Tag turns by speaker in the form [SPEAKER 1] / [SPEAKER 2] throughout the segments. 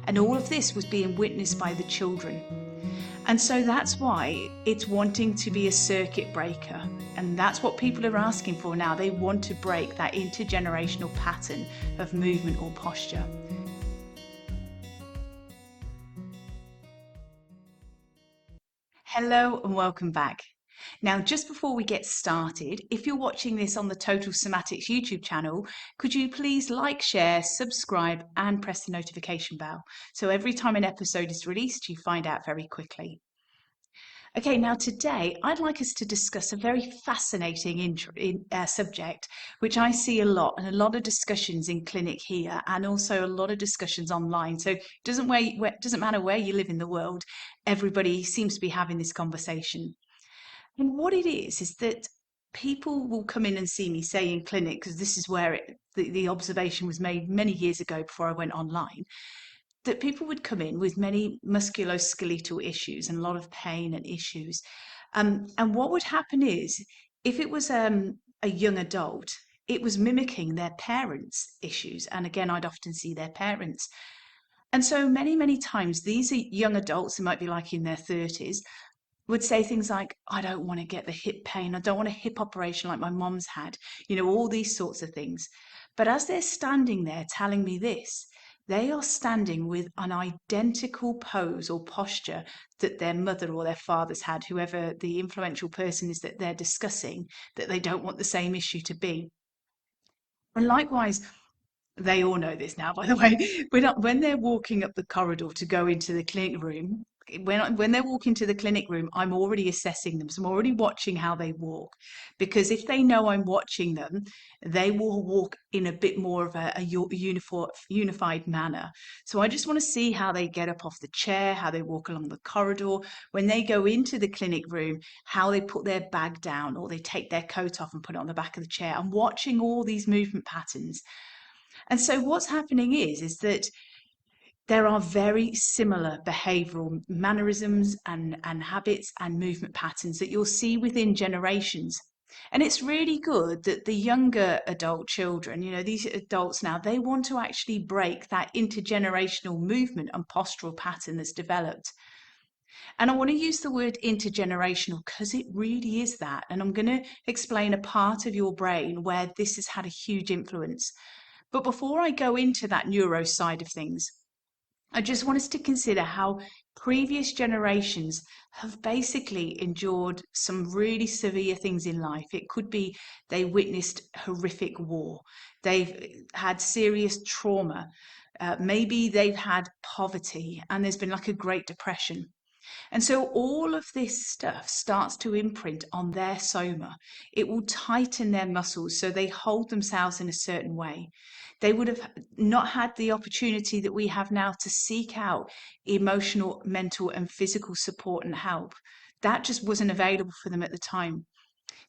[SPEAKER 1] And all of this was being witnessed by the children. And so that's why it's wanting to be a circuit breaker. And that's what people are asking for now. They want to break that intergenerational pattern of movement or posture. Hello and welcome back. Now, just before we get started, if you're watching this on the Total Somatics YouTube channel, could you please like, share, subscribe, and press the notification bell so every time an episode is released, you find out very quickly. Okay, now today I'd like us to discuss a very fascinating subject, which I see a lot and a lot of discussions in clinic here, and also a lot of discussions online. So it doesn't matter where you live in the world, everybody seems to be having this conversation. And what it is that people will come in and see me, say in clinic, because this is where the observation was made many years ago before I went online, that people would come in with many musculoskeletal issues and a lot of pain and issues. And what would happen is, if it was a young adult, it was mimicking their parents' issues. And again, I'd often see their parents. And so many times, these are young adults who might be like in their 30s, would say things like, I don't want to get the hip pain. I don't want a hip operation like my mom's had, all these sorts of things. But as they're standing there telling me this, they are standing with an identical pose or posture that their mother or their father's had, whoever the influential person is that they're discussing, that they don't want the same issue to be. And likewise, they all know this now, by the way. When they're walking up the corridor to go into the clinic room, when they're walking to the clinic room, I'm already assessing them. So I'm already watching how they walk. Because if they know I'm watching them, they will walk in a bit more of a unified manner. So I just want to see how they get up off the chair, how they walk along the corridor. When they go into the clinic room, how they put their bag down or they take their coat off and put it on the back of the chair. I'm watching all these movement patterns. And so what's happening is that there are very similar behavioral mannerisms and habits and movement patterns that you'll see within generations. And it's really good that the younger adult children, these adults now, they want to actually break that intergenerational movement and postural pattern that's developed. And I want to use the word intergenerational because it really is that. And I'm going to explain a part of your brain where this has had a huge influence. But before I go into that neuro side of things, I just want us to consider how previous generations have basically endured some really severe things in life. It could be they witnessed horrific war, they've had serious trauma, maybe they've had poverty, and there's been like a Great Depression. And so all of this stuff starts to imprint on their soma. It will tighten their muscles so they hold themselves in a certain way. They would have not had the opportunity that we have now to seek out emotional, mental, and physical support and help. That just wasn't available for them at the time.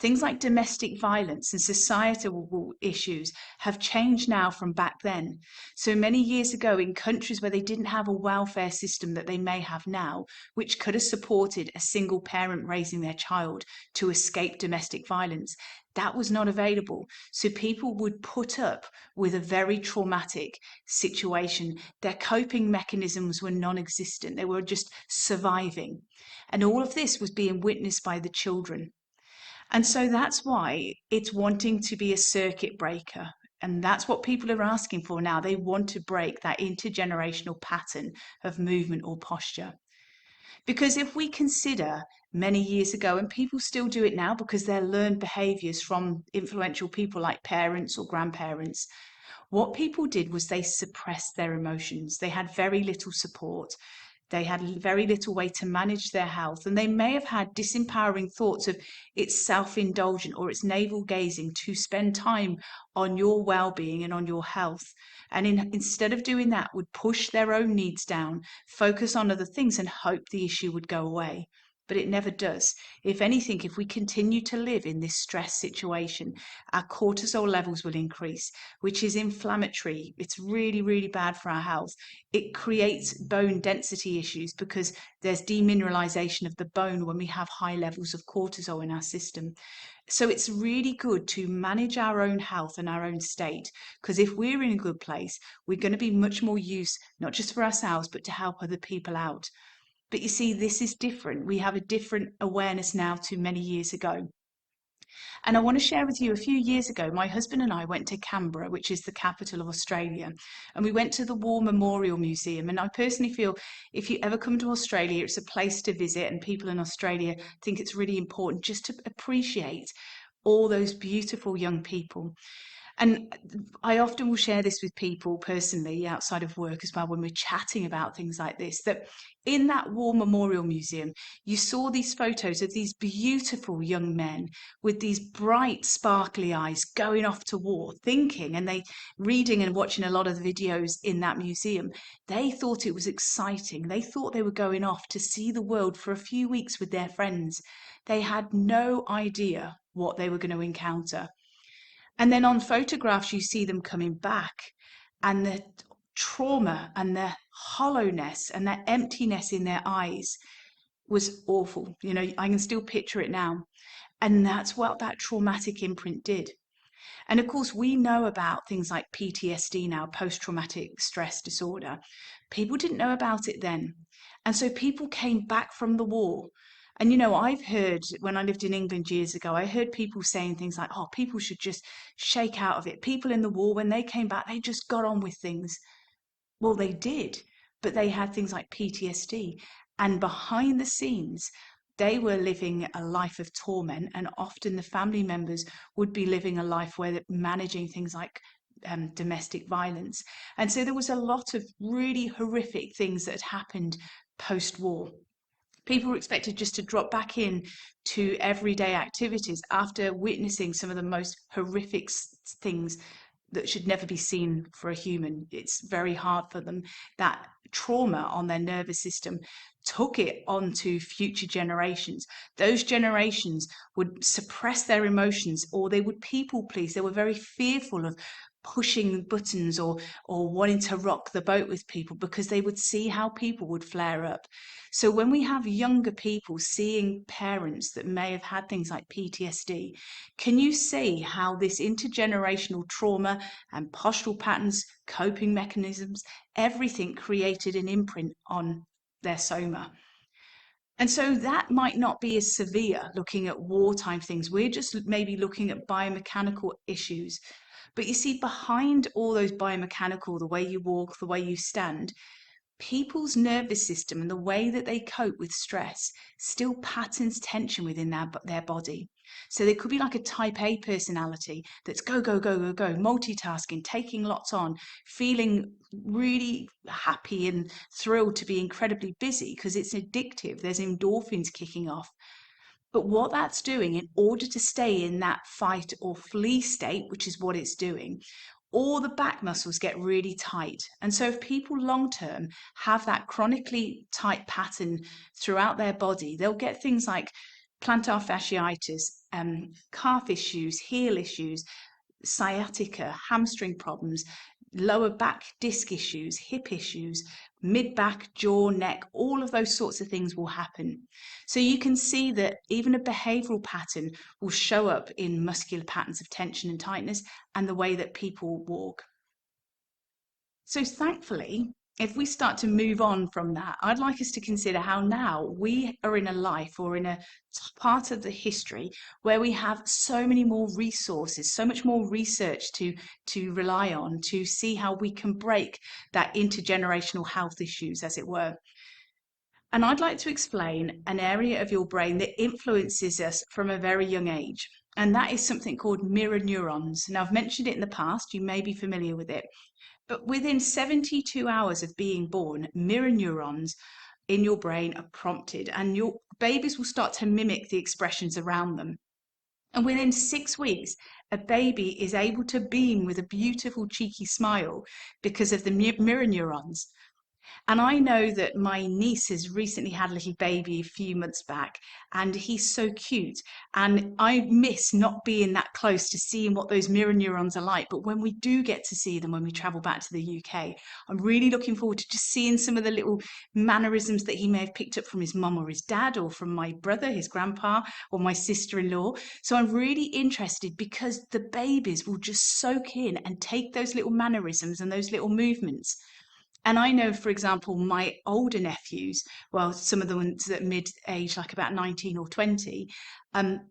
[SPEAKER 1] Things like domestic violence and societal issues have changed now from back then. So many years ago, in countries where they didn't have a welfare system that they may have now, which could have supported a single parent raising their child to escape domestic violence, that was not available. So people would put up with a very traumatic situation. Their coping mechanisms were non existent, they were just surviving. And all of this was being witnessed by the children. And so that's why it's wanting to be a circuit breaker. And that's what people are asking for now. They want to break that intergenerational pattern of movement or posture. Because if we consider many years ago, and people still do it now because they're learned behaviors from influential people like parents or grandparents, what people did was they suppressed their emotions. They had very little support. They had very little way to manage their health, and they may have had disempowering thoughts of it's self-indulgent or it's navel gazing to spend time on your well-being and on your health. And instead of doing that, would push their own needs down, focus on other things, and hope the issue would go away. but it never does. If anything, if we continue to live in this stress situation, our cortisol levels will increase, which is inflammatory. It's really, really bad for our health. It creates bone density issues because there's demineralization of the bone when we have high levels of cortisol in our system. So it's really good to manage our own health and our own state, because if we're in a good place, we're going to be much more use, not just for ourselves, but to help other people out. But you see, this is different. We have a different awareness now to many years ago. And I want to share with you, a few years ago, my husband and I went to Canberra, which is the capital of Australia, and we went to the War Memorial Museum. And I personally feel if you ever come to Australia, it's a place to visit, and people in Australia think it's really important just to appreciate all those beautiful young people. And I often will share this with people personally outside of work as well when we're chatting about things like this, that in that War Memorial Museum, you saw these photos of these beautiful young men with these bright, sparkly eyes going off to war, thinking, and they reading and watching a lot of the videos in that museum. They thought it was exciting. They thought they were going off to see the world for a few weeks with their friends. They had no idea what they were going to encounter. And then on photographs, you see them coming back, and the trauma and the hollowness and the emptiness in their eyes was awful. You know, I can still picture it now. And that's what that traumatic imprint did. And of course, we know about things like PTSD now, post traumatic stress disorder. People didn't know about it then. And so people came back from the war. And you know, I've heard when I lived in England years ago, I heard people saying things like, oh, people should just shake out of it. People in the war, when they came back, they just got on with things. Well, they did, but they had things like PTSD. And behind the scenes, they were living a life of torment. And often the family members would be living a life where they're managing things like domestic violence. And so there was a lot of really horrific things that had happened post war. People were expected just to drop back in to everyday activities after witnessing some of the most horrific things that should never be seen for a human. It's very hard for them. That trauma on their nervous system took it onto future generations. Those generations would suppress their emotions, or they would people please. They were very fearful of pushing buttons or wanting to rock the boat with people because they would see how people would flare up. So when we have younger people seeing parents that may have had things like PTSD, can you see how this intergenerational trauma and postural patterns, coping mechanisms, everything created an imprint on their soma? And so that might not be as severe looking at wartime things. We're just maybe looking at biomechanical issues. But you see, behind all those biomechanical, the way you walk, the way you stand, people's nervous system and the way that they cope with stress still patterns tension within their body. So they could be like a type A personality that's go, go, go, go, go, multitasking, taking lots on, feeling really happy and thrilled to be incredibly busy because it's addictive. There's endorphins kicking off. But what that's doing, in order to stay in that fight or flee state, which is what it's doing, all the back muscles get really tight. And so if people long term have that chronically tight pattern throughout their body, they'll get things like plantar fasciitis, calf issues, heel issues, sciatica, hamstring problems, lower back disc issues, hip issues, mid back, jaw, neck, all of those sorts of things will happen. So you can see that even a behavioral pattern will show up in muscular patterns of tension and tightness and the way that people walk. So thankfully, if we start to move on from that, I'd like us to consider how now we are in a life or in a part of the history where we have so many more resources, so much more research to rely on to see how we can break that intergenerational health issues, as it were. And I'd like to explain an area of your brain that influences us from a very young age. And that is something called mirror neurons. Now, I've mentioned it in the past, you may be familiar with it. But within 72 hours of being born, mirror neurons in your brain are prompted, and your babies will start to mimic the expressions around them. And within 6 weeks, a baby is able to beam with a beautiful, cheeky smile because of the mirror neurons. And I know that my niece has recently had a little baby a few months back, and he's so cute. And I miss not being that close to seeing what those mirror neurons are like. But when we do get to see them when we travel back to the UK, I'm really looking forward to just seeing some of the little mannerisms that he may have picked up from his mum or his dad, or from my brother, his grandpa, or my sister-in-law. So I'm really interested, because the babies will just soak in and take those little mannerisms and those little movements. And I know, for example, my older nephews, well, some of the ones at mid age, like about 19 or 20,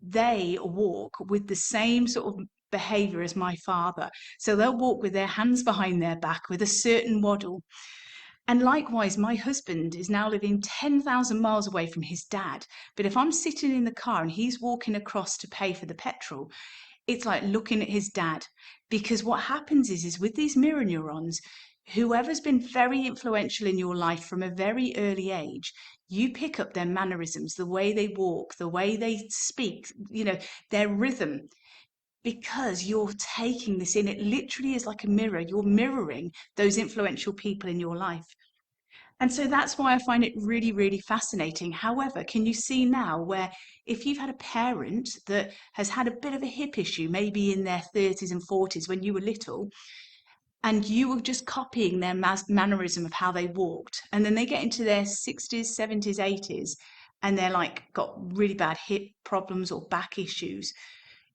[SPEAKER 1] they walk with the same sort of behavior as my father. So they'll walk with their hands behind their back with a certain waddle. And likewise, my husband is now living 10,000 miles away from his dad. But if I'm sitting in the car and he's walking across to pay for the petrol, it's like looking at his dad. Because what happens is with these mirror neurons, whoever's been very influential in your life from a very early age, you pick up their mannerisms, the way they walk, the way they speak, their rhythm, because you're taking this in. It literally is like a mirror. You're mirroring those influential people in your life. And so that's why I find it really, really fascinating. However, can you see now where, if you've had a parent that has had a bit of a hip issue, maybe in their 30s and 40s when you were little, and you were just copying their mannerism of how they walked, and then they get into their 60s, 70s, 80s, and they're like got really bad hip problems or back issues,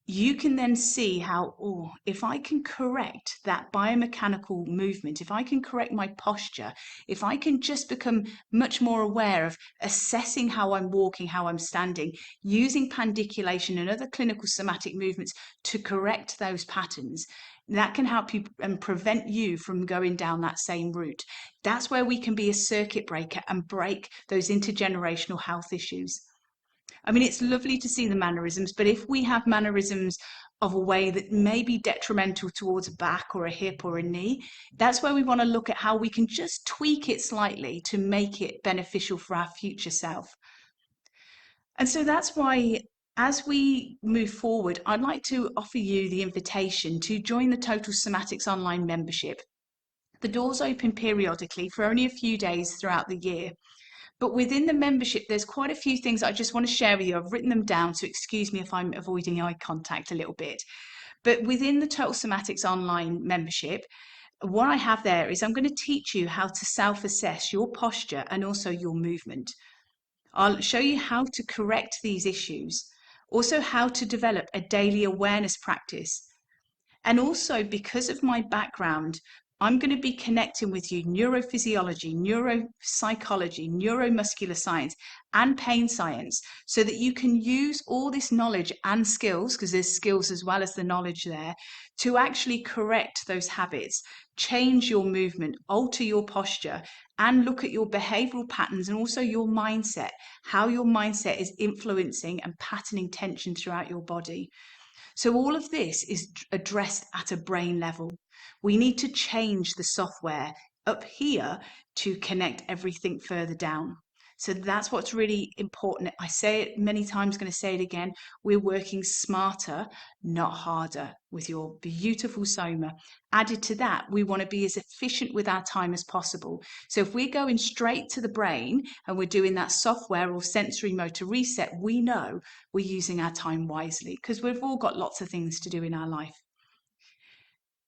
[SPEAKER 1] you can then see how, oh, if I can correct that biomechanical movement, if I can correct my posture, if I can just become much more aware of assessing how I'm walking, how I'm standing, using pandiculation and other clinical somatic movements to correct those patterns, that can help you and prevent you from going down that same route. That's where we can be a circuit breaker and break those intergenerational health issues. I mean, it's lovely to see the mannerisms, but if we have mannerisms of a way that may be detrimental towards a back or a hip or a knee, that's where we want to look at how we can just tweak it slightly to make it beneficial for our future self. And so that's why, as we move forward, I'd like to offer you the invitation to join the Total Somatics online membership. The doors open periodically for only a few days throughout the year. But within the membership, there's quite a few things I just want to share with you. I've written them down, so excuse me if I'm avoiding eye contact a little bit. But within the Total Somatics online membership, what I have there is I'm going to teach you how to self-assess your posture and also your movement. I'll show you how to correct these issues, also how to develop a daily awareness practice. And also, because of my background, I'm going to be connecting with you neurophysiology, neuropsychology, neuromuscular science, and pain science, so that you can use all this knowledge and skills, because there's skills as well as the knowledge there, to actually correct those habits, change your movement, alter your posture, and look at your behavioral patterns and also your mindset, how your mindset is influencing and patterning tension throughout your body. So all of this is addressed at a brain level. We need to change the software up here to connect everything further down. So that's what's really important. I say it many times, going to say it again. We're working smarter, not harder, with your beautiful Soma. Added to that, we want to be as efficient with our time as possible. So if we're going straight to the brain and we're doing that software or sensory motor reset, we know we're using our time wisely, because we've all got lots of things to do in our life.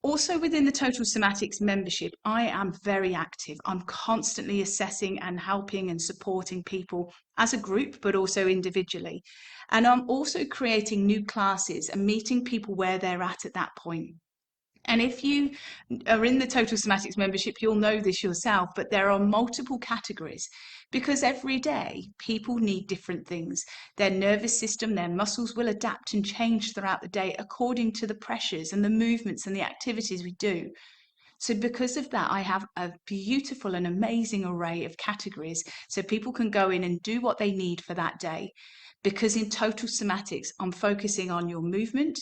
[SPEAKER 1] Also, within the Total Somatics membership, I am very active. I'm constantly assessing and helping and supporting people as a group, but also individually. And I'm also creating new classes and meeting people where they're at that point. And if you are in the Total Somatics membership, you'll know this yourself, but there are multiple categories, because every day people need different things. Their nervous system, their muscles will adapt and change throughout the day according to the pressures and the movements and the activities we do. So because of that, I have a beautiful and amazing array of categories, so people can go in and do what they need for that day. Because in Total Somatics, I'm focusing on your movement,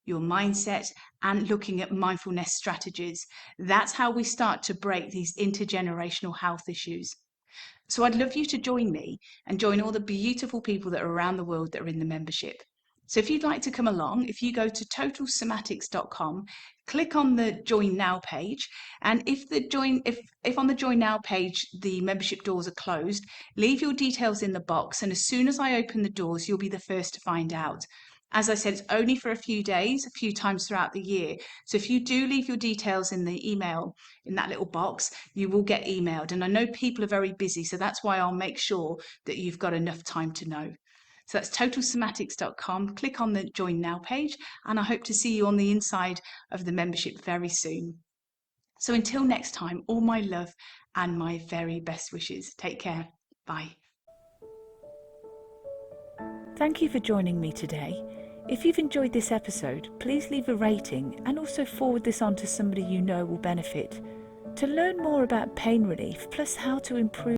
[SPEAKER 1] your mindset, and looking at mindfulness strategies. That's how we start to break these intergenerational health issues. So I'd love you to join me and join all the beautiful people that are around the world that are in the membership. So if you'd like to come along, if you go to totalsomatics.com, click on the Join Now page, and if on the Join Now page the membership doors are closed, leave your details in the box, and as soon as I open the doors, you'll be the first to find out. As I said, it's only for a few days, a few times throughout the year. So if you do leave your details in the email, in that little box, you will get emailed. And I know people are very busy, so that's why I'll make sure that you've got enough time to know. So that's totalsomatics.com. Click on the Join Now page, and I hope to see you on the inside of the membership very soon. So until next time, all my love and my very best wishes. Take care. Bye.
[SPEAKER 2] Thank you for joining me today. If you've enjoyed this episode, please leave a rating and also forward this on to somebody you know will benefit. To learn more about pain relief, plus how to improve